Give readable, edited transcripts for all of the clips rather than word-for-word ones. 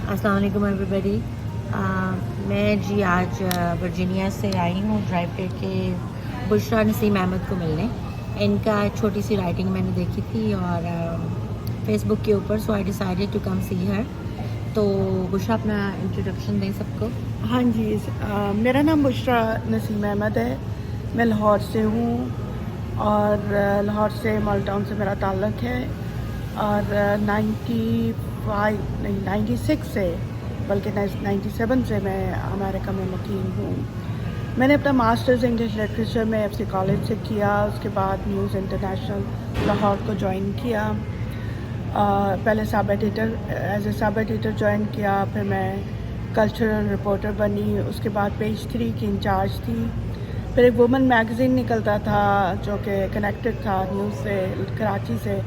السلام علیکم ایوری بڈی. میں جی آج ورجینیا سے آئی ہوں ڈرائیو کر کے بشرا نسیم احمد کو ملنے. ان کا چھوٹی سی رائٹنگ میں نے دیکھی تھی اور فیس بک کے اوپر، سو آئی ڈیسائیڈیڈ ٹو کم سی ہر. تو بشرا اپنا انٹروڈکشن دیں سب کو. ہاں جی، میرا نام بشرا نسیم احمد ہے. میں لاہور سے ہوں اور لاہور سے مال ٹاؤن سے میرا تعلق ہے. اور 96 سے بلکہ 97 سے میں امریکہ میں مقیم ہوں. میں نے اپنا ماسٹرز انگلش لٹریچر میں ایف سی کالج سے کیا. اس کے بعد نیوز انٹرنیشنل لاہور کو جوائن کیا. پہلے sub editor as a sub editor join کیا، پھر میں کلچرل رپورٹر بنی. اس کے بعد پیج 3 کی انچارج تھی. پھر ایک وومن میگزین نکلتا تھا جو کہ کنیکٹڈ تھا نیوز سے کراچی سے.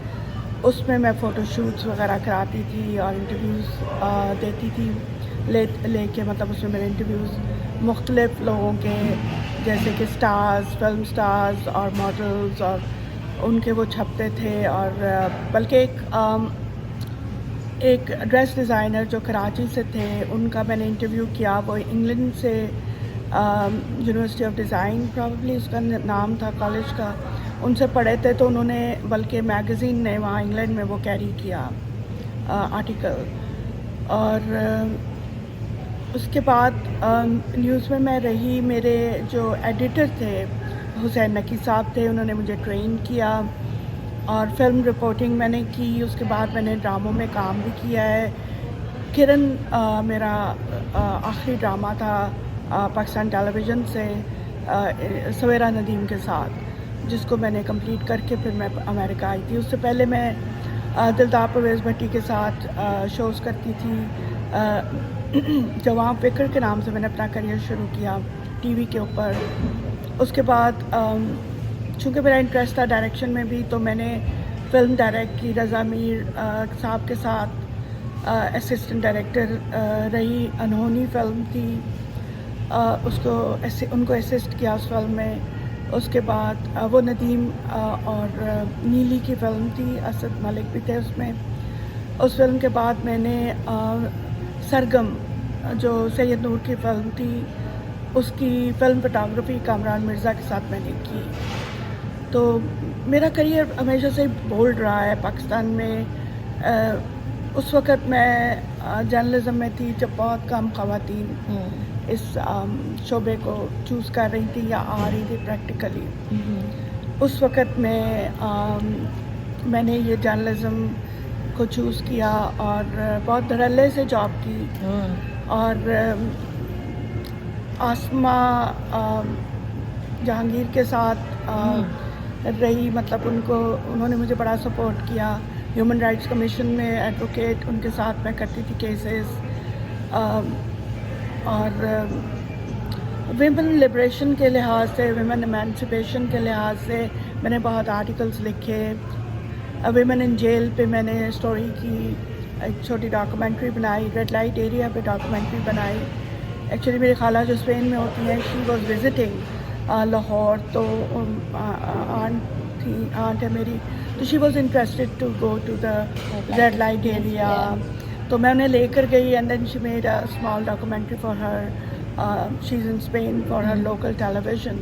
اس میں میں فوٹو شوٹس وغیرہ کراتی تھی اور انٹرویوز دیتی تھی لے کے. مطلب اس میں میرے انٹرویوز مختلف لوگوں کے، جیسے کہ سٹارز، فلم سٹارز اور ماڈلز، اور ان کے وہ چھپتے تھے. اور بلکہ ایک ڈریس ڈیزائنر جو کراچی سے تھے، ان کا میں نے انٹرویو کیا. وہ انگلینڈ سے یونیورسٹی آف ڈیزائن پرابیبلی اس کا نام تھا کالج کا، ان سے پڑھے تھے. تو انہوں نے بلکہ میگزین نے وہاں انگلینڈ میں وہ کیری کیا آرٹیکل. اور اس کے بعد نیوز میں رہی. میرے جو ایڈیٹر تھے حسین نقی صاحب تھے، انہوں نے مجھے ٹرین کیا اور فلم رپورٹنگ میں نے کی. اس کے بعد میں نے ڈراموں میں کام بھی کیا ہے. کرن میرا آخری ڈرامہ تھا پاکستان ٹیلی ویژن سے سویرا ندیم کے ساتھ، جس کو میں نے کمپلیٹ کر کے پھر میں امریکہ آئی تھی. اس سے پہلے میں دلدار پرویز بھٹی کے ساتھ شوز کرتی تھی. جواں فکر کے نام سے میں نے اپنا کریئر شروع کیا ٹی وی کے اوپر. اس کے بعد چونکہ میرا انٹرسٹ تھا ڈائریکشن میں بھی، تو میں نے فلم ڈائریکٹ کی. رضا میر صاحب کے ساتھ اسسٹنٹ ڈائریکٹر رہی. انہونی فلم تھی، ان کو اسسٹ کیا اس فلم میں. اس کے بعد وہ ندیم اور نیلی کی فلم تھی، اسد ملک بھی تھے اس میں. اس فلم کے بعد میں نے سرگم جو سید نور کی فلم تھی، اس کی فلم فوٹوگرافی کامران مرزا کے ساتھ میں نے کی. تو میرا کریئر ہمیشہ سے بولڈ رہا ہے پاکستان میں. اس وقت میں جرنلزم میں تھی جب بہت کم خواتین اس شعبے کو چوز کر رہی تھی یا آ رہی تھی پریکٹیکلی. اس وقت میں نے یہ جرنلزم کو چوز کیا اور بہت دھڑلے سے جاب کی. اور آسما جہانگیر کے ساتھ رہی. مطلب انہوں نے مجھے بڑا سپورٹ کیا. ہیومن رائٹس کمیشن میں ایڈوکیٹ ان کے ساتھ میں کرتی تھی کیسز. اور ویمن لبریشن کے لحاظ سے، ویمن ایمانسپیشن کے لحاظ سے میں نے بہت آرٹیکلس لکھے. ویمن ان جیل پہ میں نے اسٹوری کی، ایک چھوٹی ڈاکومنٹری بنائی. ریڈ لائٹ ایریا پہ ڈاکومنٹری بنائی. ایکچولی میری خالہ جو اسپین میں ہوتی ہیں، شی واز وزٹنگ لاہور. تو آنٹ ہے میری، تو she was interested to go to the red light area. تو میں انہیں لے کر گئی and then she made a small documentary for her. She is in Spain for her local television,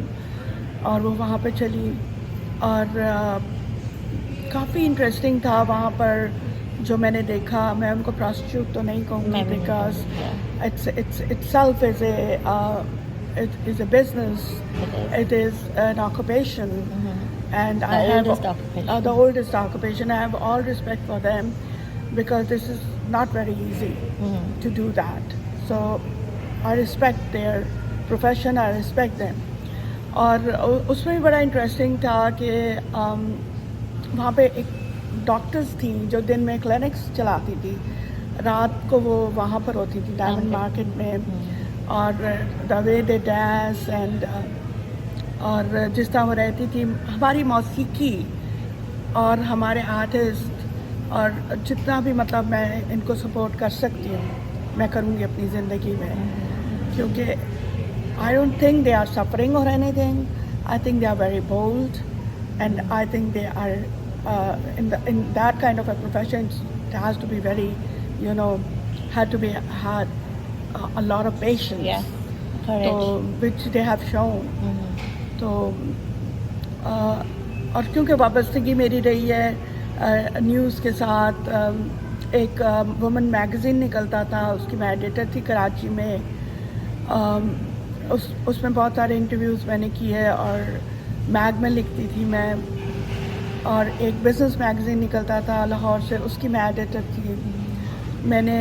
اور وہ وہاں پہ چلی. اور کافی انٹرسٹنگ تھا وہاں پر جو میں نے دیکھا. میں ان کو پراسٹیوٹ تو نہیں کہوں گی، because itself is a business. It is an occupation. And I have the oldest occupation. I have all respect for them because this is not very easy to do that. So I respect their profession. I respect them. اور اس میں بھی بڑا interesting تھا کہ وہاں پہ ایک doctors تھیں جو دن میں کلینکس چلاتی تھی، رات کو وہ وہاں پر ہوتی تھی ڈائمنڈ مارکیٹ میں. اور دا وے دے ڈانس اینڈ اور جس طرح وہ رہتی تھی، ہماری موسیقی اور ہمارے آرٹسٹ، اور جتنا بھی مطلب میں ان کو سپورٹ کر سکتی ہوں میں کروں گی اپنی زندگی میں. کیونکہ I don't think they are suffering or anything. I think they are very bold, and I think they are in that kind of a profession. It has to be very, had a lot of patience. Yeah. So, Courage. which they have shown. تو اور کیونکہ وابستگی میری رہی ہے news کے ساتھ. ایک وومن میگزین نکلتا تھا, اس کی میں ایڈیٹر تھی کراچی میں. اس میں بہت سارے انٹرویوز میں نے کیے اور میگ میں لکھتی تھی میں. اور ایک بزنس میگزین نکلتا تھا لاہور سے, اس کی میں ایڈیٹر تھی. میں نے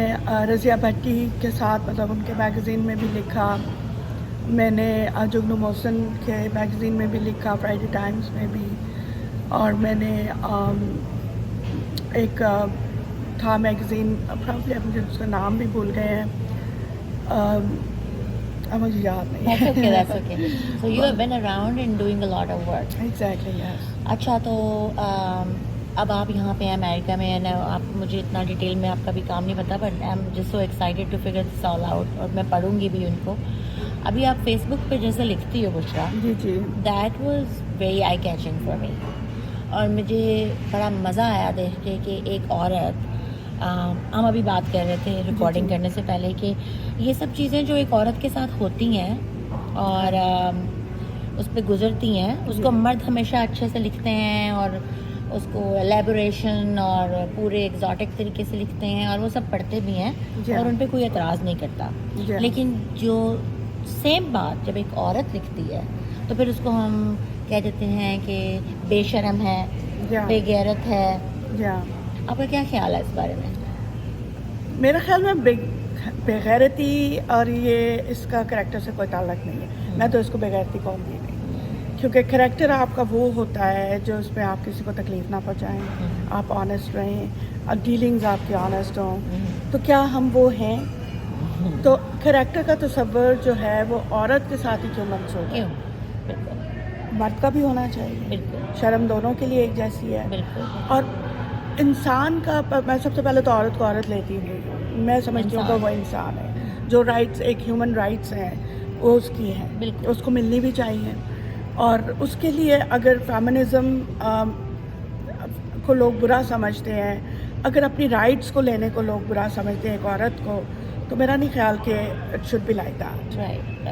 رضیہ بھٹی کے ساتھ مطلب ان کے میگزین میں بھی لکھا. میں نے جگنو محسن کے میگزین میں بھی لکھا, فرائیڈے ٹائمز میں بھی. اور میں نے ایک تھا میگزین, پرابلی مجھے اس کا نام بھی بھول گئے ہیں, مجھے یاد نہیں. That's okay, that's okay. So you have been around and doing a lot of work. Exactly, yes. اچھا, تو اب آپ یہاں پہ ہیں امریکہ میں, آپ مجھے اتنا ڈیٹیل میں آپ کا بھی کام نہیں پتا, but I am just so excited to figure this all out, اور میں پڑھوں گی بھی ان کو. ابھی آپ فیس بک پہ جیسے لکھتی ہو بشرا, جی جی, that was very eye catching for me, اور مجھے بڑا مزہ آیا دیکھ کے کہ ایک عورت, ہم ابھی بات کر رہے تھے ریکارڈنگ کرنے سے پہلے کہ یہ سب چیزیں جو ایک عورت کے ساتھ ہوتی ہیں اور اس پہ گزرتی ہیں, اس کو مرد ہمیشہ اچھے سے لکھتے ہیں اور اس کو الیبوریشن اور پورے ایگزاٹک طریقے سے لکھتے ہیں, اور وہ سب پڑھتے بھی ہیں اور ان پہ کوئی اعتراض نہیں کرتا. لیکن جو سیم بات جب ایک عورت لکھتی ہے تو پھر اس کو ہم کہہ دیتے ہیں کہ بے شرم ہے, بے غیرت ہے. آپ کا کیا خیال ہے اس بارے میں؟ میرا خیال میں بے غیرتی اور یہ اس کا کریکٹر سے کوئی تعلق نہیں ہے. میں تو اس کو بے غیرتی کہوں گی نہیں, کیونکہ کریکٹر آپ کا وہ ہوتا ہے جو اس پہ آپ کسی کو تکلیف نہ پہنچائیں, آپ آنیسٹ رہیں, اور ڈیلنگز آپ کی آنیسٹ ہوں. تو کیا ہم وہ ہیں؟ تو کریکٹر کا تصور جو ہے وہ عورت کے ساتھ ہی کیوں منسوخ ہے؟ مرد کا بھی ہونا چاہیے. شرم دونوں کے لیے ایک جیسی ہے. اور انسان کا, میں سب سے پہلے تو عورت کو عورت لیتی نہیں, میں سمجھتی ہوں کہ وہ انسان ہے. جو رائٹس ایک ہیومن رائٹس ہیں وہ اس کی ہیں, اس کو ملنی بھی چاہیے. اور اس کے لیے اگر فیمنزم کو لوگ برا سمجھتے ہیں, اگر اپنی رائٹس کو لینے کو لوگ برا سمجھتے ہیں ایک عورت کو, تو میرا نہیں خیال کہ it should be like that,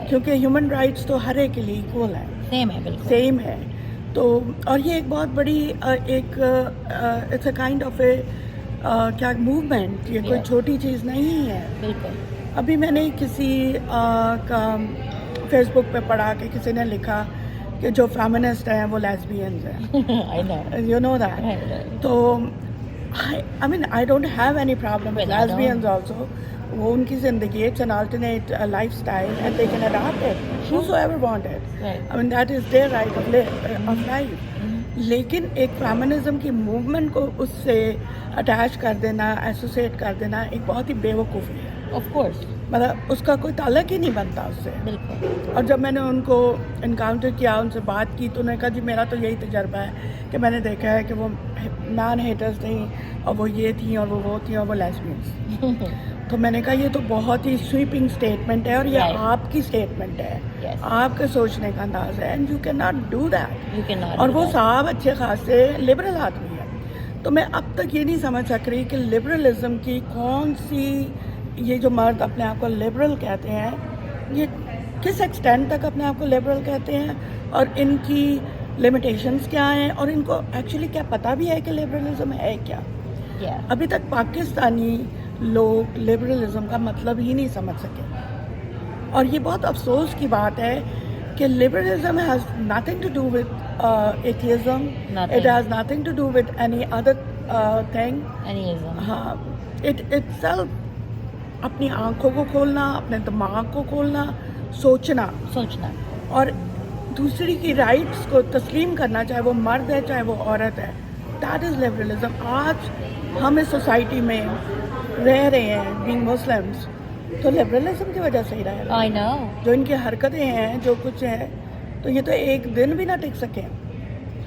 کیونکہ ہیومن رائٹس تو ہر ایک کے لیے ایکول ہیں, سیم ہے. تو اور یہ ایک بہت بڑی ایک اٹس اے کائنڈ آف اے کیا موومنٹ, یہ کوئی چھوٹی چیز نہیں ہے. ابھی میں نے کسی کا فیس بک پہ پڑھا کہ کسی نے لکھا کہ جو فیمنسٹ ہیں وہ لیسبینز ہیں. You know that. تو I mean, I don't have any problem with lesbians also. وہ ان کی زندگی, it's an alternate lifestyle and they can adopt it, whosoever want it. I mean, that is their right of life. لیکن ایک feminism کی movement کو اس سے attach کر دینا, ایسوسیٹ کر دینا, ایک بہت ہی بے وقوفی ہے. آف کورس, مطلب اس کا کوئی تعلق ہی نہیں بنتا اس سے. اور جب میں نے ان کو انکاؤنٹر کیا, ان سے بات کی, تو انہوں نے کہا جی میرا تو یہی تجربہ ہے کہ میں نے دیکھا ہے کہ وہ مین ہیٹرز تھیں, اور وہ یہ تھیں, اور وہ تھیں, اور وہ لیسبینز. تو میں نے کہا یہ تو بہت ہی سویپنگ اسٹیٹمنٹ ہے, اور یہ آپ کی اسٹیٹمنٹ ہے, آپ کے سوچنے کا انداز ہے, and you can not do that. اور وہ صاحب اچھے خاصے لبرل آدمی ہے. تو میں اب تک یہ نہیں سمجھ سک رہی کہ لبرلزم کی کون سی, یہ جو مرد اپنے آپ کو لبرل کہتے ہیں, یہ کس ایکسٹینٹ تک اپنے آپ کو لبرل کہتے ہیں, اور ان کی لمیٹیشنز کیا ہیں, اور ان کو ایکچولی کیا پتہ بھی ہے کہ لبرلزم ہے کیا. ابھی تک پاکستانی لوگ لبرلزم کا مطلب ہی نہیں سمجھ سکے. اور یہ بہت افسوس کی بات ہے کہ liberalism has nothing to do with atheism, it has nothing to do with any other thing. ہاں, اٹ سیلف اپنی آنکھوں کو کھولنا, اپنے دماغ کو کھولنا, سوچنا, اور دوسری کی رائٹس کو تسلیم کرنا, چاہے وہ مرد ہے چاہے وہ عورت ہے. That is liberalism. آج ہم اس سوسائٹی میں رہ رہے ہیں بینگ مسلمس, تو لبرلزم کی وجہ سے ہی رہ رہے ہیں. جو ان کی حرکتیں ہیں, جو کچھ ہے, تو یہ تو ایک دن بھی نہ ٹک سکے.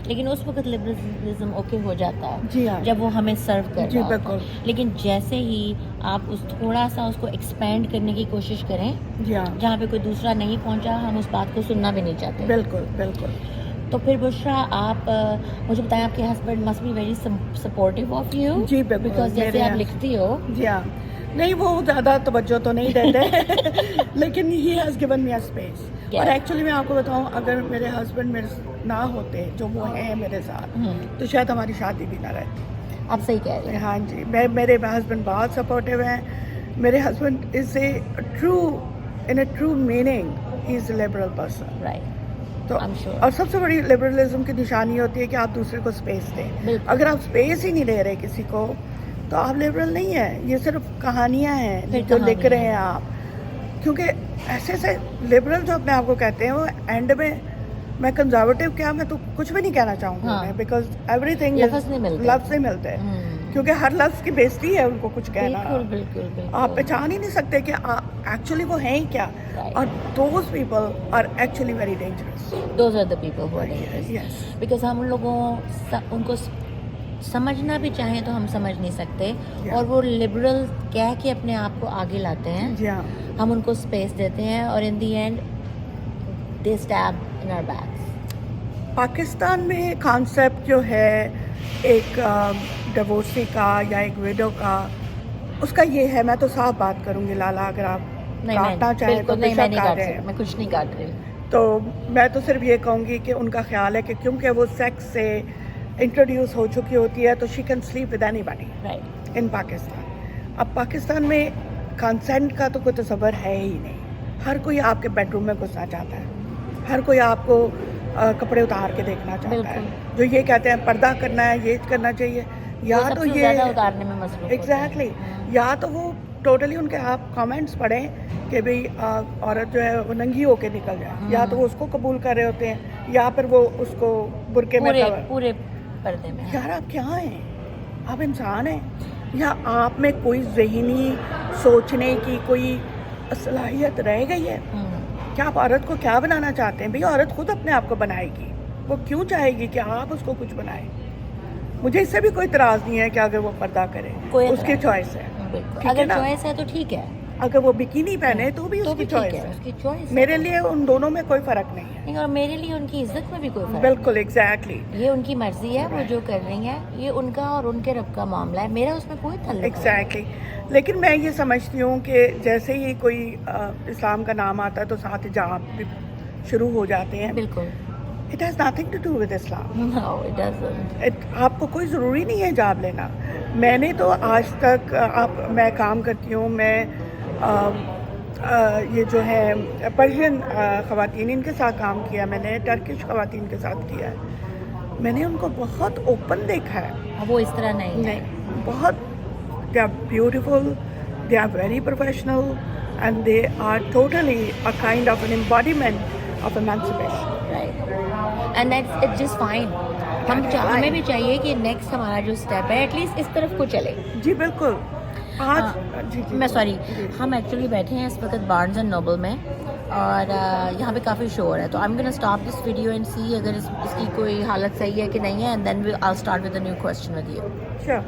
لیکن اس وقت لبرلزم اوکے ہو جاتا ہے, جی ہاں, جب وہ ہمیں سرو کر جی رہا بالکل. لیکن جیسے ہی آپ اس تھوڑا سا اس کو ایکسپینڈ کرنے کی کوشش کریں, جی ہاں, جہاں پہ کوئی دوسرا نہیں پہنچا, ہم اس بات کو سننا بھی نہیں چاہتے. بالکل بالکل. تو پھر بشرا, آپ مجھے بتائیں, آپ کے husband must be very supportive of you. جی بالکل, بیکاز جیسے آپ لکھتی ہو. جی ہاں, نہیں وہ زیادہ توجہ تو نہیں دیتے لیکن he has given me a space. اور ایکچولی میں آپ کو بتاؤں اگر میرے ہسبینڈ میرے نہ ہوتے جو وہ ہیں میرے ساتھ تو شاید ہماری شادی بھی نہ رہتی. آپ صحیح کہہ رہے ہیں. ہاں جی میرے ہسبینڈ بہت سپورٹیو ہیں. میرے husband is a true meaning he is a liberal person. Right. تو اور سب سے بڑی لبرلزم کی نشانی ہوتی ہے کہ آپ دوسرے کو اسپیس دیں. اگر آپ اسپیس ہی نہیں دے رہے کسی کو تو آپ لبرل نہیں ہیں. یہ صرف کہانیاں ہیں جو لکھ رہے ہیں آپ. کیونکہ ایسے لبرل جو اپنے آپ کو کہتے ہیں وہ اینڈ میں کنزرویٹو کیا میں تو کچھ بھی نہیں کہنا چاہوں گا بیکاز ایوری تھنگ لفظ نہیں ملتے کیونکہ ہر لفظ کی بےزتی ہے ان کو کچھ کہنا. آپ پہچان ہی نہیں سکتے کہ ایکچولی وہ ہیں کیا. اور those people are actually very dangerous. Those are the people who are dangerous because ہم لوگوں ان کو سمجھنا بھی چاہیں تو ہم سمجھ نہیں سکتے. اور وہ لبرل کہہ کے اپنے آپ کو آگے لاتے ہیں. جی ہاں ہم ان کو اسپیس دیتے ہیں اور in the end they stab in our backs. Pakistan میں کانسیپٹ جو ہے ایک ڈیورسی کا یا ایک ویڈو کا اس کا یہ ہے. میں تو صاف بات کروں گی لالا اگر آپ کاٹنا چاہیں تو میں نہیں کاٹ رہی. میں کچھ نہیں کاٹ رہی. تو میں تو صرف یہ کہوں گی کہ ان کا خیال ہے کہ کیونکہ وہ سیکس سے انٹروڈیوس ہو چکی ہوتی ہے تو she can slip with any body in Pakistan. اب پاکستان میں کنسنٹ کا تو کوئی تصور ہے ہی نہیں. ہر کوئی آپ کے بیڈ روم میں گھسنا چاہتا ہے. ہر کوئی آپ کو کپڑے اتار کے دیکھنا چاہتا ہے. جو یہ کہتے ہیں پردہ کرنا ہے یہ کرنا چاہیے یا تو یہ اتارنے میں مصروف ایگزیکٹلی یا تو وہ ٹوٹلی ان کے آپ کامنٹس پڑھیں کہ بھئی عورت جو ہے وہ ننگی ہو کے نکل جائے. یا تو وہ اس کو قبول کر رہے ہوتے ہیں یا پھر وہ اس کو برقعے میں پورے پردے میں. یار آپ کیا ہیں؟ آپ انسان ہیں یا آپ میں کوئی ذہنی سوچنے کی کوئی صلاحیت رہ گئی ہے؟ کیا آپ عورت کو کیا بنانا چاہتے ہیں؟ بھئی عورت خود اپنے آپ کو بنائے گی. وہ کیوں چاہے گی کہ آپ اس کو کچھ بنائیں؟ مجھے اس سے بھی کوئی اعتراض نہیں ہے کہ اگر وہ پردہ کرے اس کی چوائس ہے. اگر چوائس ہے تو ٹھیک ہے. اگر وہ بکینی پہنے تو بھی اس کی چوائس ہے. میرے لیے ان دونوں میں کوئی فرق نہیں ہے. اور میرے لیے ان کی عزت میں بھی کوئی فرق بالکل ایگزیکٹلی. یہ ان کی مرضی ہے. وہ جو کر رہی ہیں یہ ان کا اور ان کے رب کا معاملہ ہے. میرا اس میں کوئی تعلق ایگزیکٹلی. لیکن میں یہ سمجھتی ہوں کہ جیسے ہی کوئی اسلام کا نام آتا ہے تو ساتھ حجاب بھی شروع ہو جاتے ہیں. بالکل. It has nothing to do with Islam. No, it doesn't. آپ کو کوئی ضروری نہیں ہے حجاب لینا. میں نے تو آج تک میں کام کرتی ہوں. میں یہ جو ہے پرشین خواتین ان کے ساتھ کام کیا. میں نے ٹرکش خواتین کے ساتھ کیا ہے. میں نے ان کو بہت اوپن دیکھا ہے. وہ اس طرح نہیں. بہت they are beautiful, they are very professional and they are totally a kind of an embodiment of emancipation. Right. And it's just fine. ہمیں بھی چاہیے کہ نیکسٹ ہمارا جو اسٹیپ ہے ایٹ لیسٹ اس طرف کو چلے. جی بالکل. میں سوری ہم ایکچولی بیٹھے ہیں اس وقت بارنز اینڈ نوبل میں اور یہاں پہ کافی شور ہے. تو I am gonna stop this video and see اگر اس کی کوئی حالت صحیح ہے کہ نہیں ہے and then I will start with a new question with you. Sure.